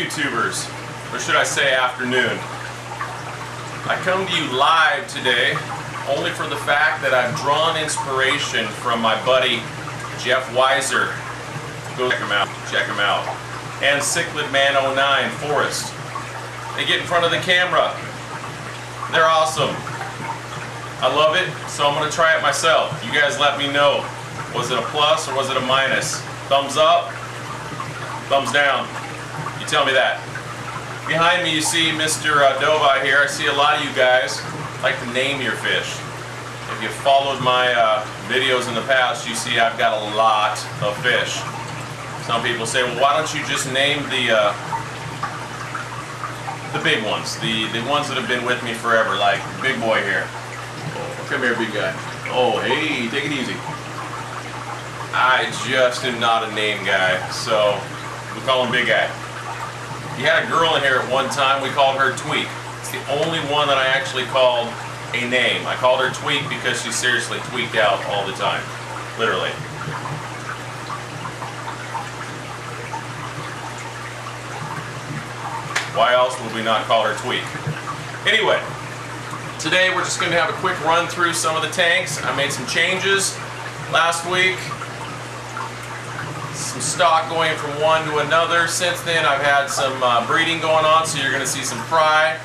YouTubers, or should I say afternoon. I come to you live today only for the fact that I've drawn inspiration from my buddy Jeff Weiser. Go check him out. And Cichlid Man 09, Forrest. They get in front of the camera. They're awesome. I love it, so I'm going to try it myself. You guys let me know. Was it a plus or was it a minus? Thumbs up? Thumbs down? You tell me that. Behind me you see Mr. Dova here. I see a lot of you guys like to name your fish. If you've followed my videos in the past, you see I've got a lot of fish. Some people say, well, why don't you just name the big ones, the ones that have been with me forever, like big boy here. Oh, come here, big guy. Oh, hey, take it easy. I just am not a name guy, so we call him Big Guy. You had a girl in here at one time, we called her Tweak. It's the only one that I actually called a name. I called her Tweak because she seriously tweaked out all the time. Literally. Why else would we not call her Tweak? Anyway, today we're just going to have a quick run through some of the tanks. I made some changes last week. Some stock going from one to another. Since then I've had some breeding going on, so you're going to see some fry.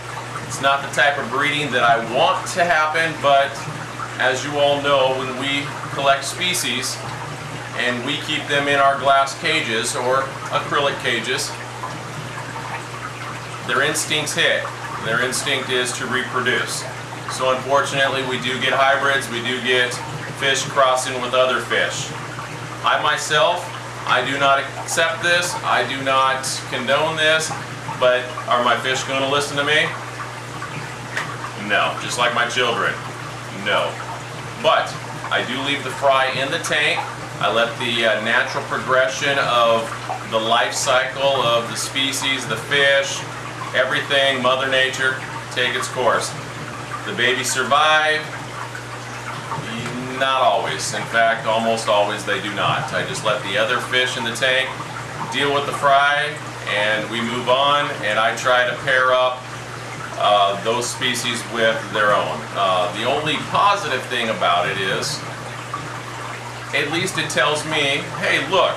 It's not the type of breeding that I want to happen, but as you all know, when we collect species and we keep them in our glass cages or acrylic cages, their instincts hit. Their instinct is to reproduce. So unfortunately we do get hybrids, we do get fish crossing with other fish. I myself, I do not accept this, I do not condone this, but are my fish going to listen to me? No. Just like my children? No. But I do leave the fry in the tank. I let the natural progression of the life cycle of the species, the fish, everything, Mother Nature, take its course. The babies survive. Not always. In fact, almost always they do not. I just let the other fish in the tank deal with the fry and we move on, and I try to pair up those species with their own. The only positive thing about it is, at least it tells me, hey look,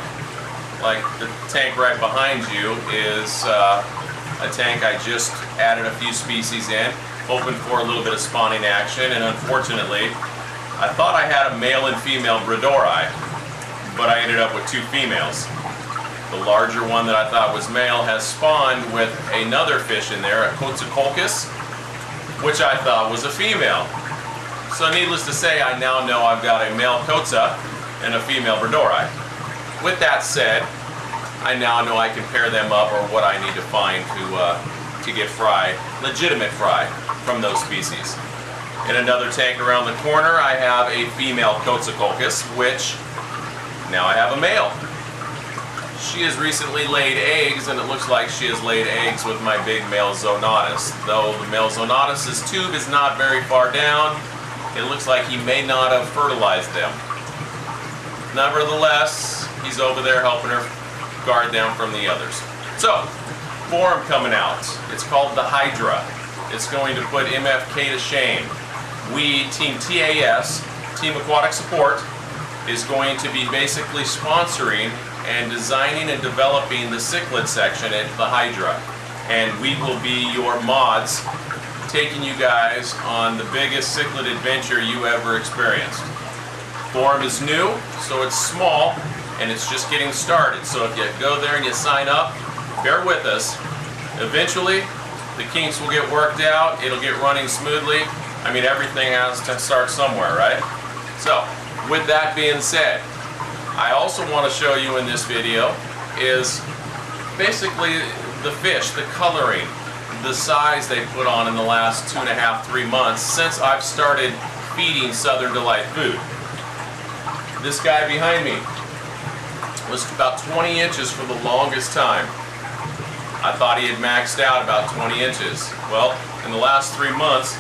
like the tank right behind you is a tank I just added a few species in, hoping for a little bit of spawning action, and unfortunately I thought I had a male and female Bredori, but I ended up with two females. The larger one that I thought was male has spawned with another fish in there, a Cichlids, which I thought was a female. So needless to say, I now know I've got a male Kotza and a female Bredori. With that said, I now know I can pair them up, or what I need to find to get fry, legitimate fry, from those species. In another tank around the corner, I have a female Cichlids, which now I have a male. She has recently laid eggs, and it looks like she has laid eggs with my big male Zonotus. Though the male Zonotus' tube is not very far down, it looks like he may not have fertilized them. Nevertheless, he's over there helping her guard them from the others. So, form coming out. It's called the Hydra. It's going to put MFK to shame. We, Team TAS, Team Aquatic Support, is going to be basically sponsoring and designing and developing the Cichlid section at the Hydra. And we will be your mods, taking you guys on the biggest cichlid adventure you ever experienced. Form is new, so it's small, and it's just getting started. So if you go there and you sign up, bear with us. Eventually, the kinks will get worked out, it'll get running smoothly. I mean, everything has to start somewhere, right? So, with that being said, I also want to show you in this video is basically the fish, the coloring, the size they put on in the last 2.5, 3 months since I've started feeding SouthernDelight food. This guy behind me was about 20 inches for the longest time. I thought he had maxed out about 20 inches. Well, in the last 3 months,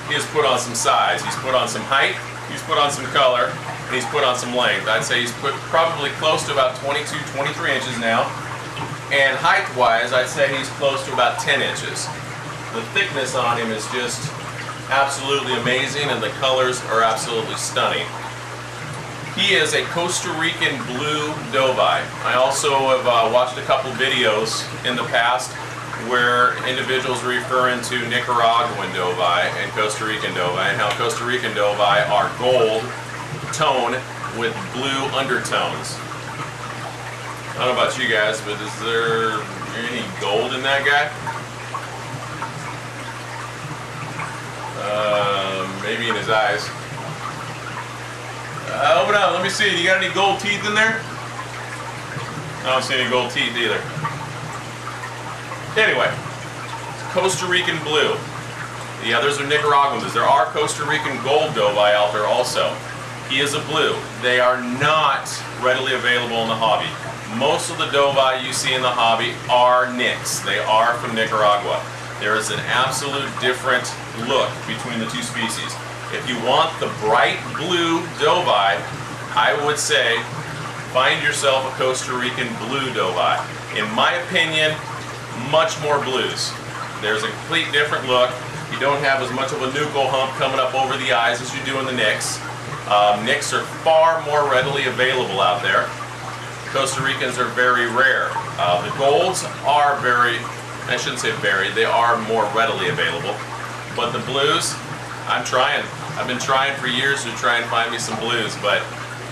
he has put on some size. He's put on some height, he's put on some color, and he's put on some length. I'd say he's put probably close to about 22, 23 inches now. and height-wise, I'd say he's close to about 10 inches. The thickness on him is just absolutely amazing, and the colors are absolutely stunning. He is a Costa Rican blue dovi. I also have watched a couple videos in the past where individuals are referring to Nicaraguan dovi and Costa Rican dovi, and how Costa Rican dovi are gold tone with blue undertones. I don't know about you guys, but is there any gold in that guy? Maybe in his eyes. Open up, let me see. You got any gold teeth in there? I don't see any gold teeth either. Anyway, Costa Rican blue. The others are Nicaraguans. There are Costa Rican gold dovi out there also. He is a blue. They are not readily available in the hobby. Most of the dovi you see in the hobby are Nicks. They are from Nicaragua. There is an absolute different look between the two species. If you want the bright blue dovi, I would say find yourself a Costa Rican blue dovi. In my opinion, much more blues. There's a complete different look. You don't have as much of a nuchal hump coming up over the eyes as you do in the Nicks. Nicks are far more readily available out there. Costa Ricans are very rare. The golds are very, I shouldn't say very, they are more readily available. But the blues, I'm trying. I've been trying for years to try and find me some blues, but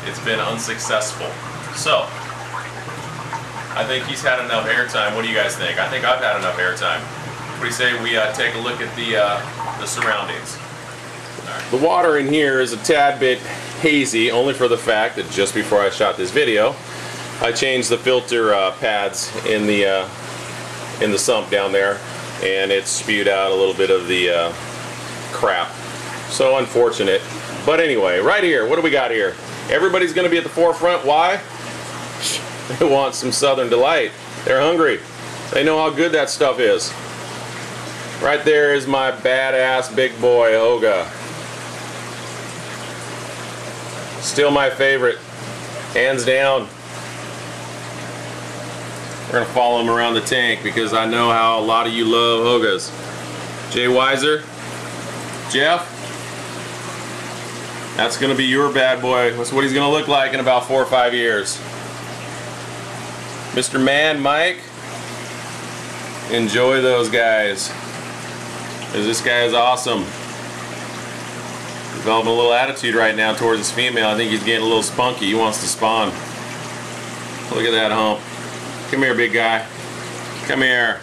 it's been unsuccessful. So, I think he's had enough airtime. What do you guys think? I think I've had enough airtime. What do you say we take a look at the surroundings? Right. The water in here is a tad bit hazy, only for the fact that just before I shot this video, I changed the filter pads in the sump down there, and it spewed out a little bit of the crap. So unfortunate. But anyway, right here, what do we got here? Everybody's going to be at the forefront. Why? They want some SouthernDelight. They're hungry. They know how good that stuff is. Right there is my badass big boy, Oga. Still my favorite. Hands down. We're going to follow him around the tank because I know how a lot of you love Ogas. Jay Weiser. Jeff. That's going to be your bad boy. That's what he's going to look like in about 4 or 5 years. Mr. Man, Mike. Enjoy those guys. Because this guy is awesome. Developing a little attitude right now towards his female. I think he's getting a little spunky. He wants to spawn. Look at that hump. Come here, big guy. Come here.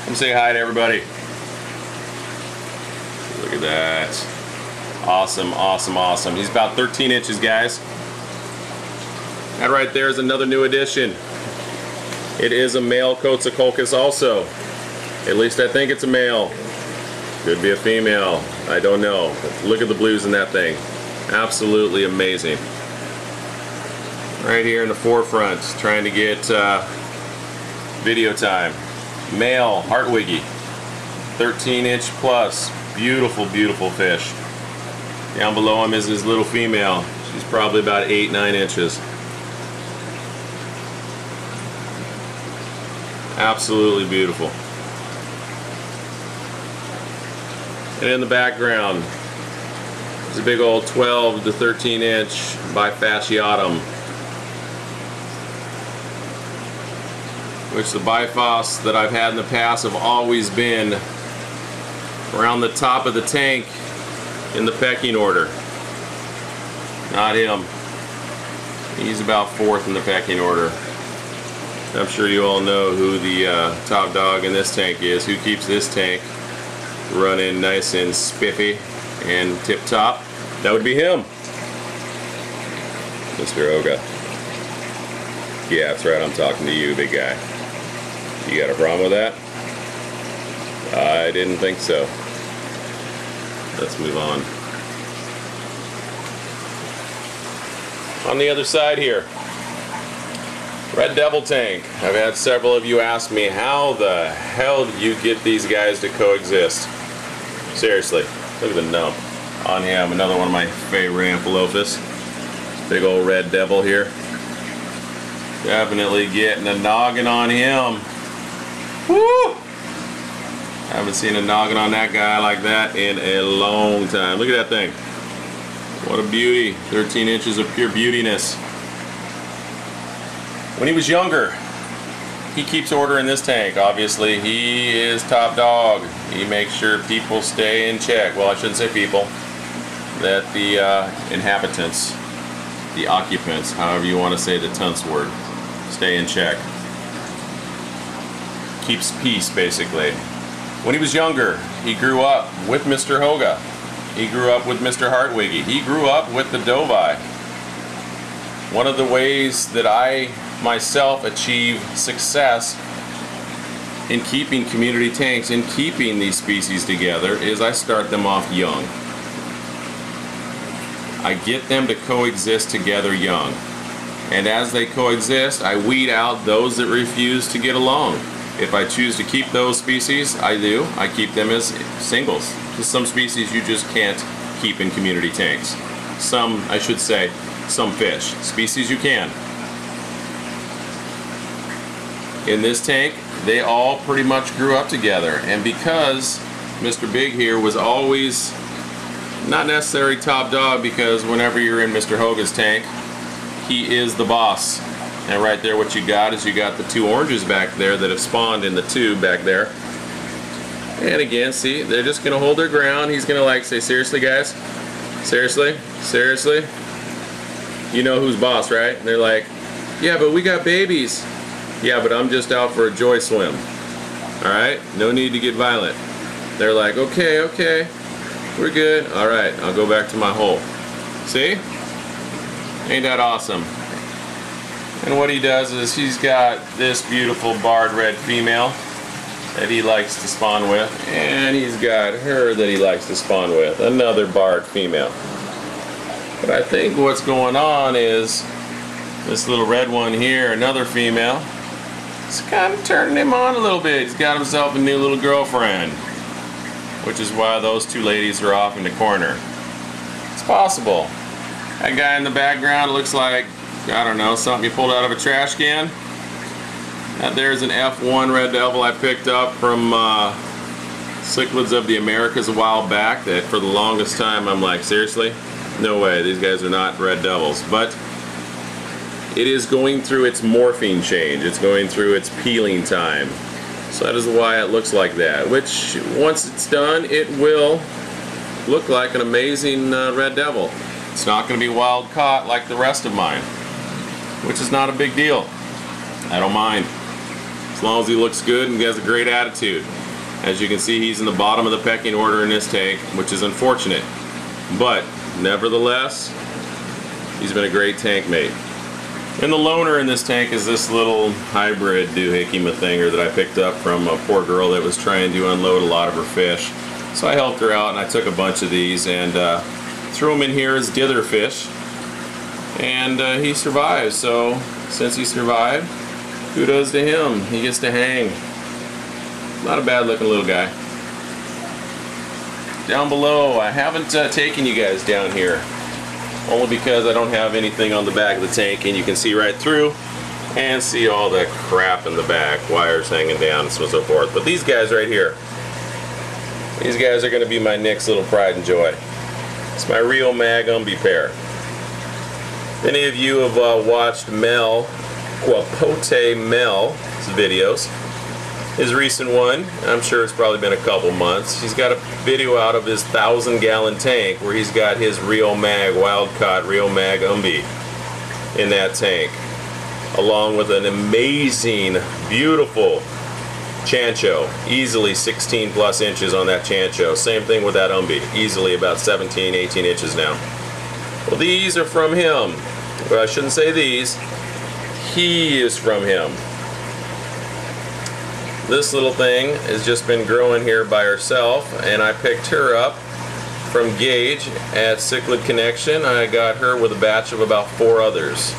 Come say hi to everybody. Look at that. Awesome, awesome, awesome. He's about 13 inches, guys. That right there is another new addition. It is a male Cichlids also. At least I think it's a male. Could be a female. I don't know. But look at the blues in that thing. Absolutely amazing. Right here in the forefront, trying to get video time. Male Hartwiggy. 13-inch plus. Beautiful, beautiful fish. Down below him is his little female. She's probably about 8-9 inches. Absolutely beautiful. And in the background is a big old 12 to 13-inch bifasciatum, which the bifos that I've had in the past have always been around the top of the tank in the pecking order. Not him. He's about 4th in the pecking order. I'm sure you all know who the top dog in this tank is, who keeps this tank running nice and spiffy and tip top. That would be him. Mr. Oga. Yeah, that's right, I'm talking to you, big guy. You got a problem with that? I didn't think so. Let's move on. On the other side here, Red Devil tank. I've had several of you ask me, how the hell do you get these guys to coexist? Seriously, look at the nump on him. Another one of my favorite Amphilophus. Big old Red Devil here. Definitely getting a noggin on him. Woo! Haven't seen a noggin on that guy like that in a long time. Look at that thing. What a beauty. 13 inches of pure beautiness. When he was younger, he keeps order in this tank. Obviously, he is top dog. He makes sure people stay in check. Well, I shouldn't say people. That the inhabitants, the occupants, however you want to say the tense word, stay in check. Keeps peace, basically. When he was younger, he grew up with Mr. Hoga. He grew up with Mr. Hartwiggy. He grew up with the Dovi. One of the ways that I myself achieve success in keeping community tanks, in keeping these species together, is I start them off young. I get them to coexist together young. And as they coexist, I weed out those that refuse to get along. If I choose to keep those species, I do. I keep them as singles. Just some species you just can't keep in community tanks. Some, I should say, some fish. Species you can. In this tank, they all pretty much grew up together. And because Mr. Big here was always not necessarily top dog, because whenever you're in Mr. Hoga's tank, he is the boss. And right there what you got is you got the two oranges back there that have spawned in the tube back there. And again, see, they're just going to hold their ground. He's going to like say, seriously guys? Seriously? Seriously? You know who's boss, right? And they're like, yeah, but we got babies. Yeah, but I'm just out for a joy swim. Alright? No need to get violent. They're like, okay, okay. We're good. Alright, I'll go back to my hole. See? Ain't that awesome? And what he does is he's got this beautiful barred red female that he likes to spawn with, and he's got her that he likes to spawn with, another barred female. But I think what's going on is this little red one here, another female, it's kind of turning him on a little bit. He's got himself a new little girlfriend, which is why those two ladies are off in the corner. It's possible. That guy in the background looks like, I don't know, something you pulled out of a trash can. That there's an F1 red devil I picked up from Cichlids of the Americas a while back, that for the longest time I'm like, seriously? No way, these guys are not red devils. But it is going through its morphine change. It's going through its peeling time. So that is why it looks like that, which once it's done, it will look like an amazing red devil. It's not going to be wild caught like the rest of mine, which is not a big deal. I don't mind. As long as he looks good and he has a great attitude. As you can see, he's in the bottom of the pecking order in this tank, which is unfortunate. But nevertheless, he's been a great tank mate. And the loner in this tank is this little hybrid doohickey mathinger that I picked up from a poor girl that was trying to unload a lot of her fish. So I helped her out and I took a bunch of these and threw them in here as dither fish. And he survived, so since he survived, kudos to him. He gets to hang. Not a bad looking little guy. Down below, I haven't taken you guys down here, only because I don't have anything on the back of the tank and you can see right through and see all the crap in the back, wires hanging down and so on and so forth. But these guys right here, these guys are going to be my next little pride and joy. It's my Rio Mag Umbi pair. Many of you have watched Mel, Quapote Mel's videos. His recent one, I'm sure it's probably been a couple months. He's got a video out of his 1,000-gallon tank where he's got his Rio Mag, wild-caught Rio Mag Umbi in that tank, along with an amazing, beautiful Chancho, easily 16 plus inches on that Chancho. Same thing with that Umbi, easily about 17, 18 inches now. Well, these are from him. Well, I shouldn't say these. He is from him. This little thing has just been growing here by herself, and I picked her up from Gage at Cichlid Connection. I got her with a batch of about 4 others.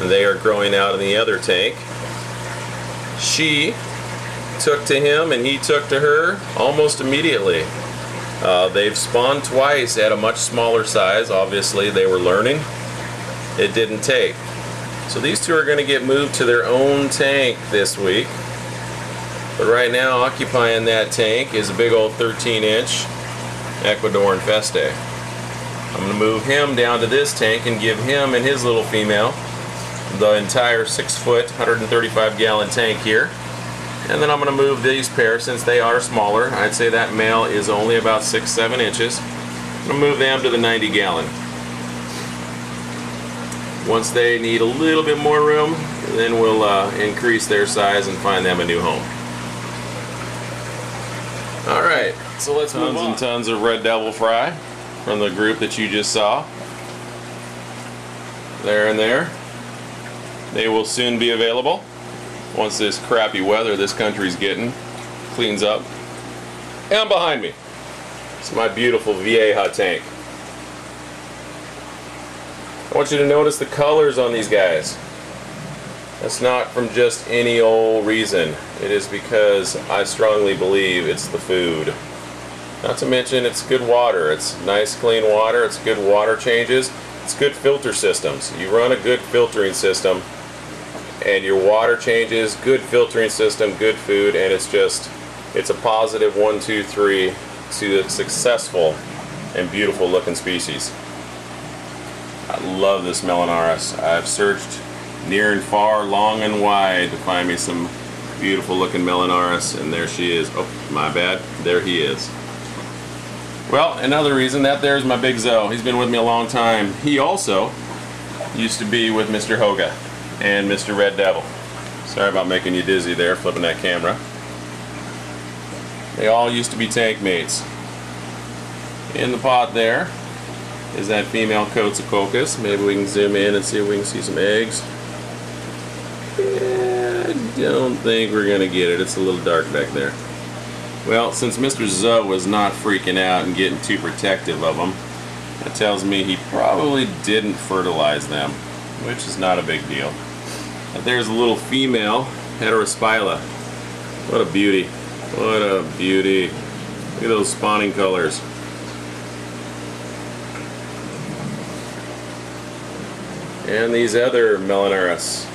They are growing out in the other tank. She took to him and he took to her almost immediately. They've spawned twice at a much smaller size. Obviously they were learning. It didn't take. So these two are going to get moved to their own tank this week. But right now, occupying that tank is a big old 13-inch Ecuadorian Feste. I'm going to move him down to this tank and give him and his little female the entire 6-foot, 135-gallon tank here. And then I'm going to move these pair, since they are smaller. I'd say that male is only about 6-7 inches. I'm going to move them to the 90-gallon. Once they need a little bit more room, then we'll increase their size and find them a new home. Alright, so let's move on. Tons and tons of red devil fry from the group that you just saw. There and there. They will soon be available once this crappy weather this country's getting cleans up. And behind me, it's my beautiful Vieja tank. I want you to notice the colors on these guys. That's not from just any old reason. It is because I strongly believe it's the food. Not to mention it's good water. It's nice clean water. It's good water changes. It's good filter systems. You run a good filtering system and your water changes, good filtering system, good food, and it's a positive 1, 2, 3 to a successful and beautiful looking species. I love this Melanaris. I've searched near and far, long and wide to find me some beautiful looking Melanaris, and there she is. Oh, my bad. There he is. Well, another reason, that there's my big Zoe. He's been with me a long time. He also used to be with Mr. Hoga and Mr. Red Devil. Sorry about making you dizzy there, flipping that camera. They all used to be tank mates. In the pot there is that female Cichlids. Maybe we can zoom in and see if we can see some eggs. Yeah, I don't think we're gonna get it. It's a little dark back there. Well, since Mr. Zoe was not freaking out and getting too protective of them, that tells me he probably didn't fertilize them, which is not a big deal. But there's a little female Heterospila. What a beauty. What a beauty. Look at those spawning colors. And these other Melanaris,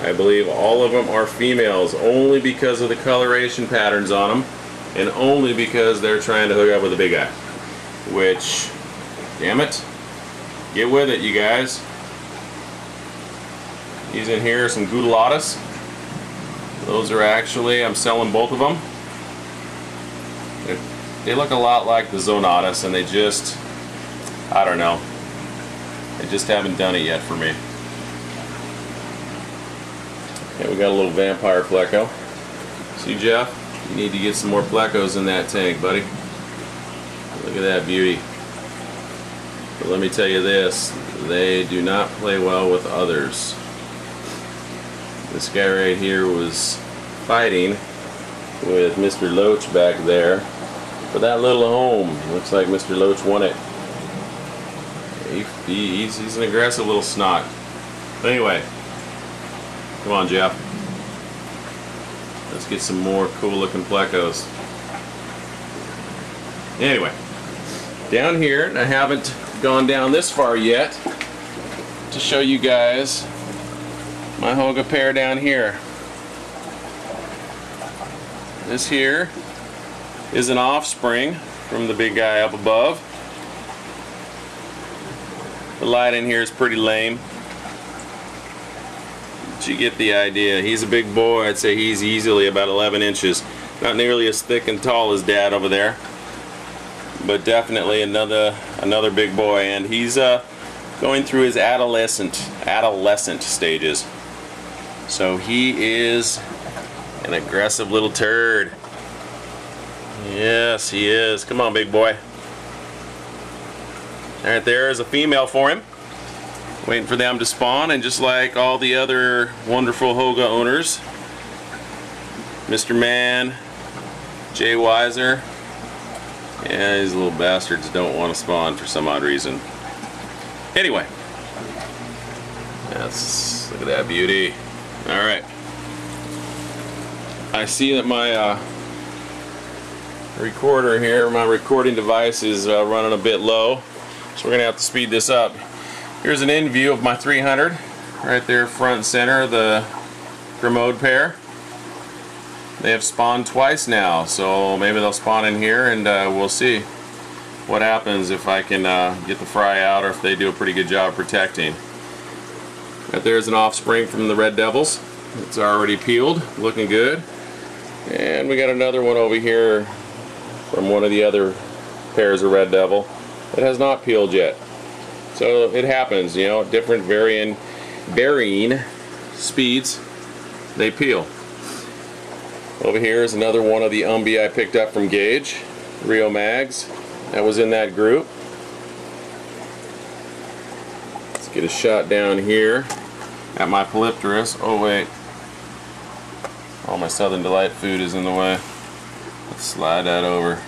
I believe all of them are females, only because of the coloration patterns on them, and only because they're trying to hook up with a big guy. Which, damn it, get with it, you guys. These in here are some Gutulatas. Those are actually, I'm selling both of them. They look a lot like the Zonatas, and they just, I don't know. They just haven't done it yet for me. Okay, we got a little vampire pleco. See, Jeff? You need to get some more plecos in that tank, buddy. Look at that beauty. But let me tell you this, they do not play well with others. This guy right here was fighting with Mr. Loach back there for that little home. Looks like Mr. Loach won it. He's an aggressive little snot. But anyway, come on, Jeff. Let's get some more cool looking plecos. Anyway, down here, and I haven't gone down this far yet to show you guys my Hoga pair down here. This here is an offspring from the big guy up above. The light in here is pretty lame, but you get the idea. He's a big boy. I'd say he's easily about 11 inches. Not nearly as thick and tall as Dad over there, but definitely another big boy. And he's going through his adolescent stages. So he is an aggressive little turd. Yes, he is. Come on, big boy. Alright, there is a female for him. Waiting for them to spawn, and just like all the other wonderful Hoga owners, Mr. Man, Jay Weiser, yeah, these little bastards don't want to spawn for some odd reason. Anyway, look at that beauty. Alright. I see that my recorder here, my recording device is running a bit low. So we're going to have to speed this up. Here's an in view of my 300 right there front and center, the Grimaud pair. They have spawned twice now, so maybe they'll spawn in here, and we'll see what happens if I can get the fry out, or if they do a pretty good job protecting. Right there's an offspring from the Red Devils. It's already peeled, looking good. And we got another one over here from one of the other pairs of Red Devil that has not peeled yet. So it happens, you know, different varying speeds, they peel. Over here is another one of the umbi I picked up from Gage, Rio Mags. That was in that group. Let's get a shot down here at my Polypterus. Oh wait, all my SouthernDelight food is in the way. Let's slide that over.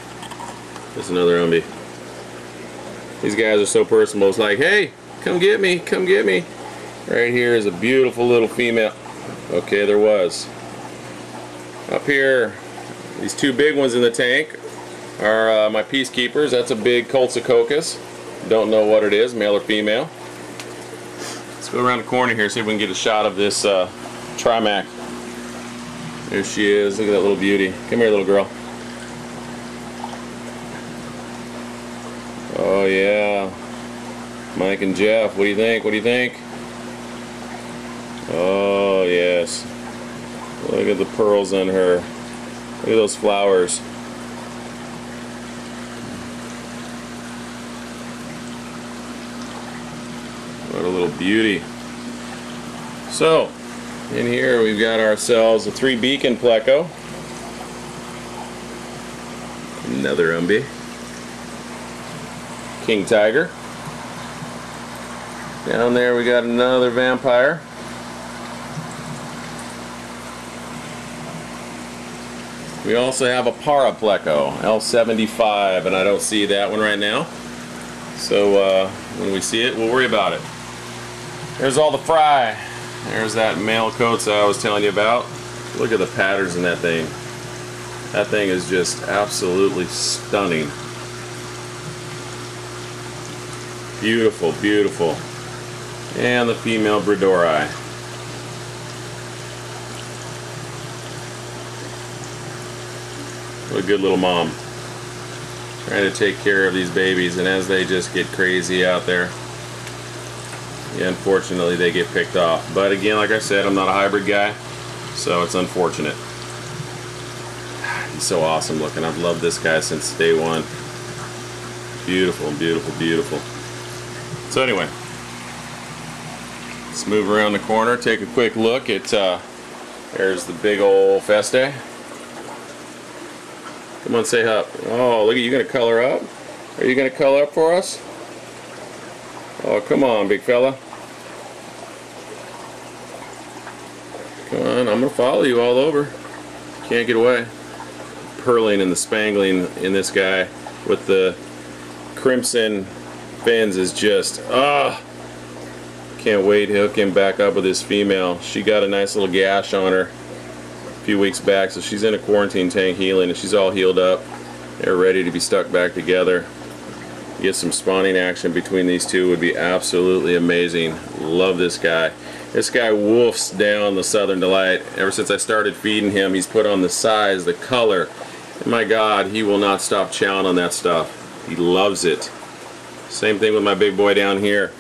There's another umbi. These guys are so personable. It's like, hey, come get me, come get me. Right here is a beautiful little female. Okay, there was. Up here, these two big ones in the tank are my peacekeepers. That's a big Cichlids. Don't know what it is, male or female. Let's go around the corner here, see if we can get a shot of this Trimac. There she is. Look at that little beauty. Come here, little girl. Oh yeah, Mike and Jeff. What do you think? What do you think? Oh yes. Look at the pearls on her. Look at those flowers. What a little beauty. So, in here we've got ourselves a 3 beacon pleco. Another umbi. King Tiger. Down there we got another vampire. We also have a para pleco, L75, and I don't see that one right now. So when we see it, we'll worry about it. There's all the fry. There's that male coats I was telling you about. Look at the patterns in that thing. That thing is just absolutely stunning. Beautiful, beautiful. And the female Bredori. What a good little mom. Trying to take care of these babies, and as they just get crazy out there, yeah, unfortunately they get picked off. But again, like I said, I'm not a hybrid guy, so it's unfortunate. He's so awesome looking. I've loved this guy since day one. Beautiful, beautiful, beautiful. So anyway, let's move around the corner, take a quick look at, there's the big old Feste. Come on, say up. Oh, look at you, gonna color up? Are you gonna color up for us? Oh, come on, big fella. Come on, I'm gonna follow you all over. Can't get away. Pearling and the spangling in this guy with the crimson fins is just, can't wait to hook him back up with his female. She got a nice little gash on her a few weeks back, so she's in a quarantine tank healing, and she's all healed up. They're ready to be stuck back together. Get some spawning action between these two would be absolutely amazing. Love this guy. This guy wolfs down the SouthernDelight. Ever since I started feeding him, he's put on the size, the color. And my God, he will not stop chowing on that stuff. He loves it. Same thing with my big boy down here.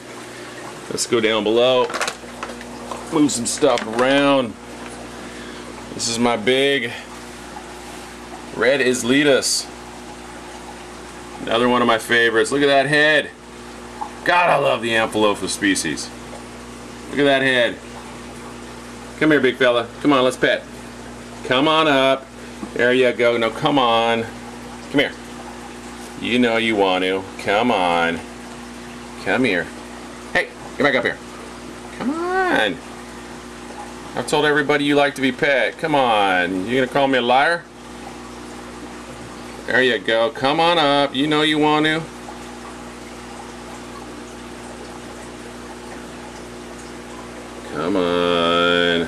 Let's go down below, move some stuff around. This is my big red Isletus. Another one of my favorites. Look at that head. God, I love the Amphilophus species. Look at that head. Come here, big fella. Come on, let's pet. Come on up. There you go. No, come on. Come here. You know you want to. Come on. Come here. Hey, get back up here. Come on. I've told everybody you like to be pet. Come on. You gonna call me a liar? There you go. Come on up. You know you want to. Come on.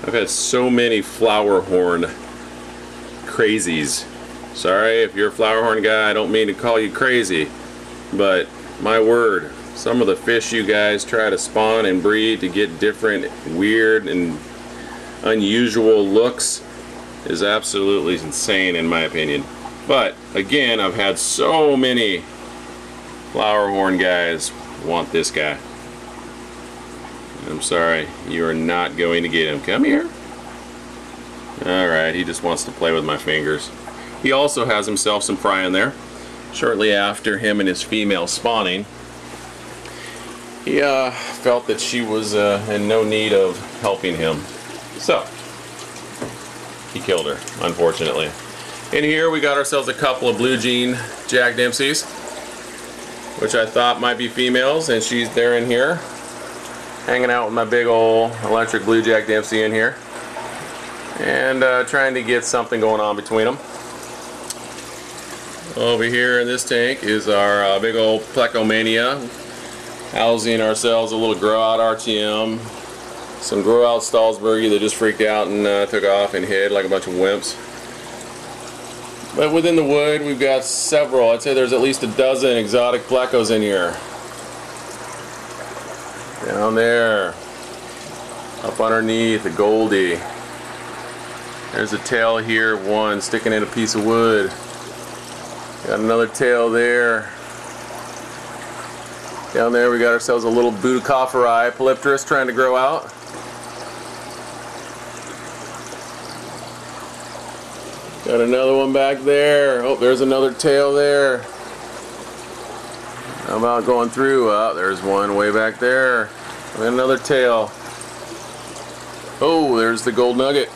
I've had so many flower horn crazies. Sorry if you're a flower horn guy, I don't mean to call you crazy, but my word, Some of the fish you guys try to spawn and breed to get different weird and unusual looks is absolutely insane in my opinion. But again, I've had so many flower horn guys want this guy. I'm sorry, you are not going to get him. Come here. Alright, he just wants to play with my fingers. He also has himself some fry in there. Shortly after him and his female spawning, he felt that she was in no need of helping him. So, he killed her, unfortunately. In here we got ourselves a couple of blue jean Jack Dempseys, which I thought might be females, and they're in here, hanging out with my big old electric blue Jack Dempsey in here, and trying to get something going on between them. Over here in this tank is our big old Plecomania, housing ourselves a little grow out RTM, some grow out Stalsbergie that just freaked out and took off and hid like a bunch of wimps. But within the wood we've got several, I'd say there's at least a dozen exotic plecos in here. Down there, up underneath, a Goldie. There's a tail here, one sticking in a piece of wood. Got another tail there. Down there we got ourselves a little Budocophori Polypterus trying to grow out. Got another one back there. Oh, there's another tail there. How about going through? Oh, there's one way back there. And another tail. Oh, there's the gold nugget.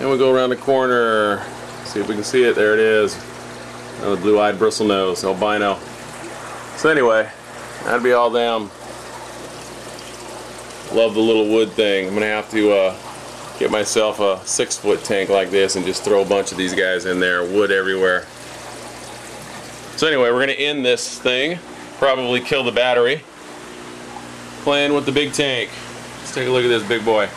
And we go around the corner. See if we can see it. There it is. Another blue-eyed bristlenose, albino. So anyway, that'd be all them. Love the little wood thing. I'm gonna have to get myself a 6-foot tank like this and just throw a bunch of these guys in there. Wood everywhere. So anyway, we're gonna end this thing. Probably kill the battery. Playing with the big tank. Let's take a look at this big boy.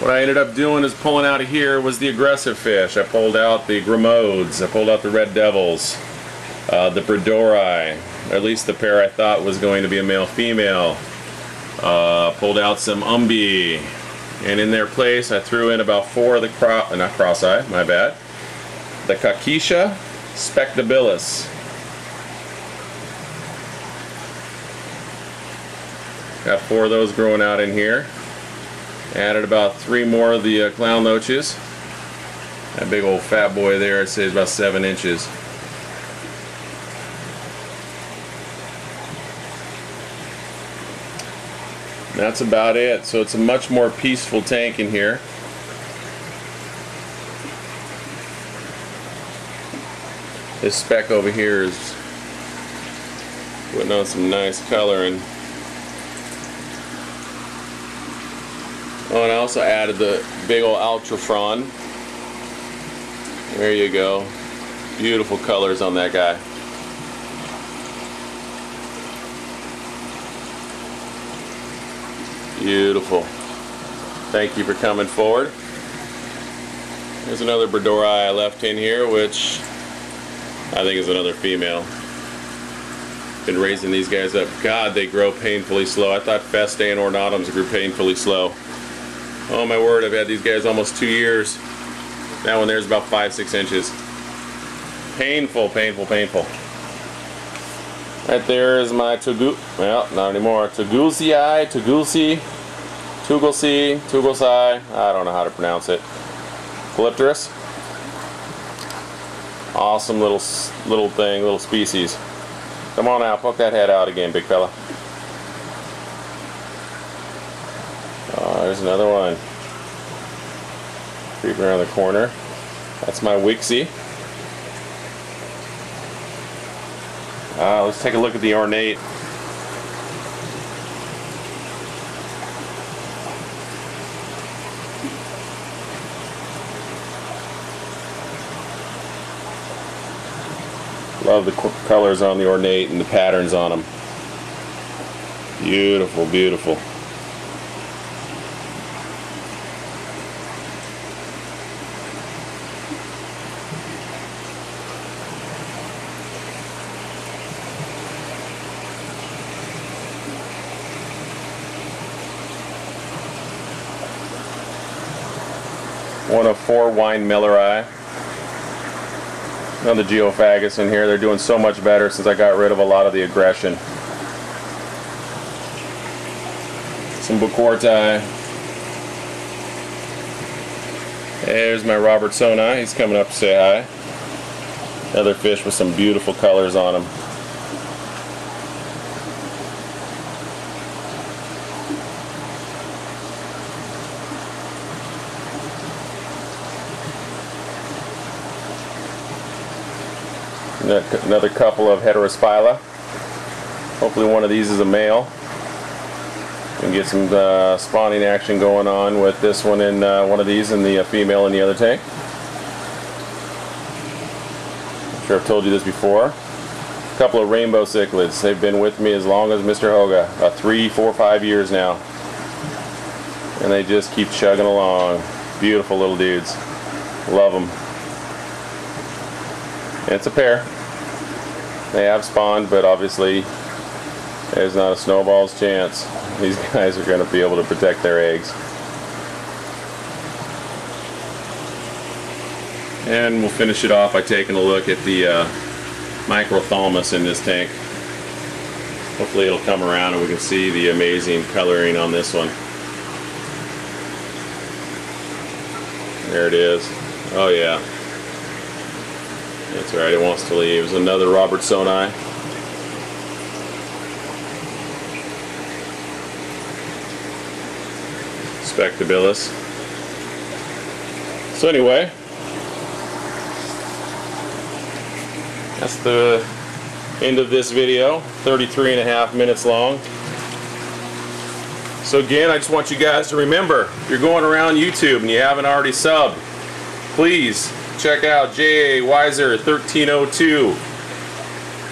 What I ended up doing is pulling out of here was the aggressive fish. I pulled out the Gramodes, I pulled out the Red Devils, the Bredori, or at least the pair I thought was going to be a male-female. Pulled out some Umbi, and in their place I threw in about 4 of the not cross-eye, my bad, the Kakisha spectabilis. Got 4 of those growing out in here. Added about 3 more of the clown loaches. That big old fat boy there, I'd say is about 7 inches. That's about it. So it's a much more peaceful tank in here. This speck over here is putting on some nice coloring. Oh, and I also added the big old Ultrafron. There you go. Beautiful colors on that guy. Beautiful. Thank you for coming forward. There's another Bredori I left in here, which I think is another female. Been raising these guys up. God, they grow painfully slow. I thought Festae and Ornatums grew painfully slow. Oh my word, I've had these guys almost 2 years. That one there's about 5-6 inches. Painful, painful, painful. Right there is my well, not anymore. Tugulsi, I don't know how to pronounce it. Polypterus. Awesome little thing, little species. Come on now, poke that head out again, big fella. There's another one. Creeping around the corner. That's my Wixie. Let's take a look at the ornate. Love the colors on the ornate and the patterns on them. Beautiful, beautiful. One of 4 wine Milleri. Another Geophagus in here. They're doing so much better since I got rid of a lot of the aggression. Some Bucorti. There's my Robertsoni. He's coming up to say hi. Another fish with some beautiful colors on him. Another couple of Heterosphyla. Hopefully one of these is a male. And get some spawning action going on with this one in one of these and the female in the other tank. I'm sure I've told you this before. A couple of rainbow cichlids. They've been with me as long as Mr. Hoga. About 3, 4, 5 years now. And they just keep chugging along. Beautiful little dudes. Love them. And it's a pair. They have spawned, but obviously there's not a snowball's chance. These guys are going to be able to protect their eggs. And we'll finish it off by taking a look at the microthalmus in this tank. Hopefully it'll come around and we can see the amazing coloring on this one. There it is. Oh yeah. That's right, it wants to leave. There's another Robertsoni. Spectabilis. So anyway, that's the end of this video. 33.5 minutes long. So again, I just want you guys to remember, if you're going around YouTube and you haven't already subbed, please check out J.A. Weiser 1302,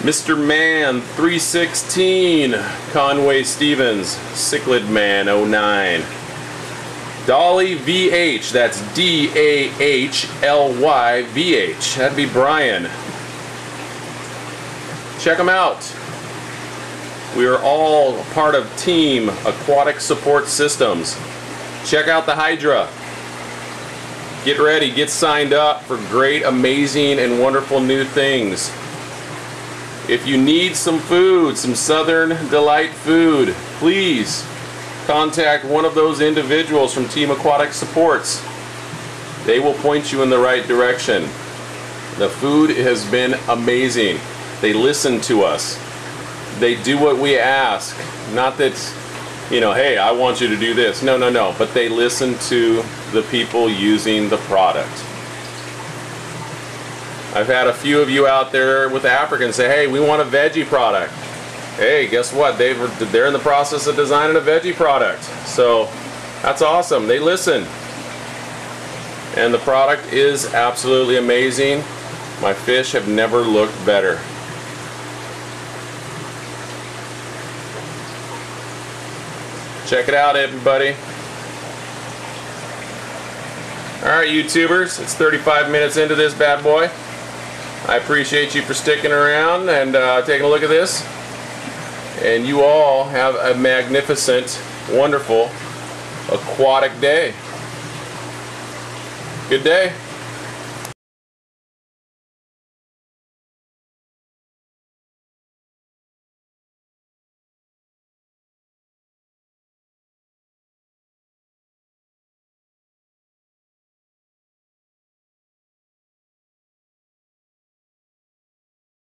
Mr. Man 316, Conway Stevens, Cichlid Man 09, dahlyvh, that's DAHLYVH, that'd be Brian. Check them out. We are all part of Team Aquatic Support Systems. Check out the Hydra. Get ready, get signed up for great, amazing, and wonderful new things. If you need some food, some SouthernDelight food, please contact one of those individuals from Team Aquatic Supports. They will point you in the right direction. The food has been amazing. They listen to us. They do what we ask. Not that, you know, hey, I want you to do this. No, no, no. But they listen to the people using the product. I've had a few of you out there with Africans say, hey, we want a veggie product. Hey, guess what? They're in the process of designing a veggie product. So that's awesome. They listen. And the product is absolutely amazing. My fish have never looked better. Check it out, everybody. Alright, YouTubers, it's 35 minutes into this bad boy. I appreciate you for sticking around and taking a look at this. And you all have a magnificent, wonderful, aquatic day. Good day.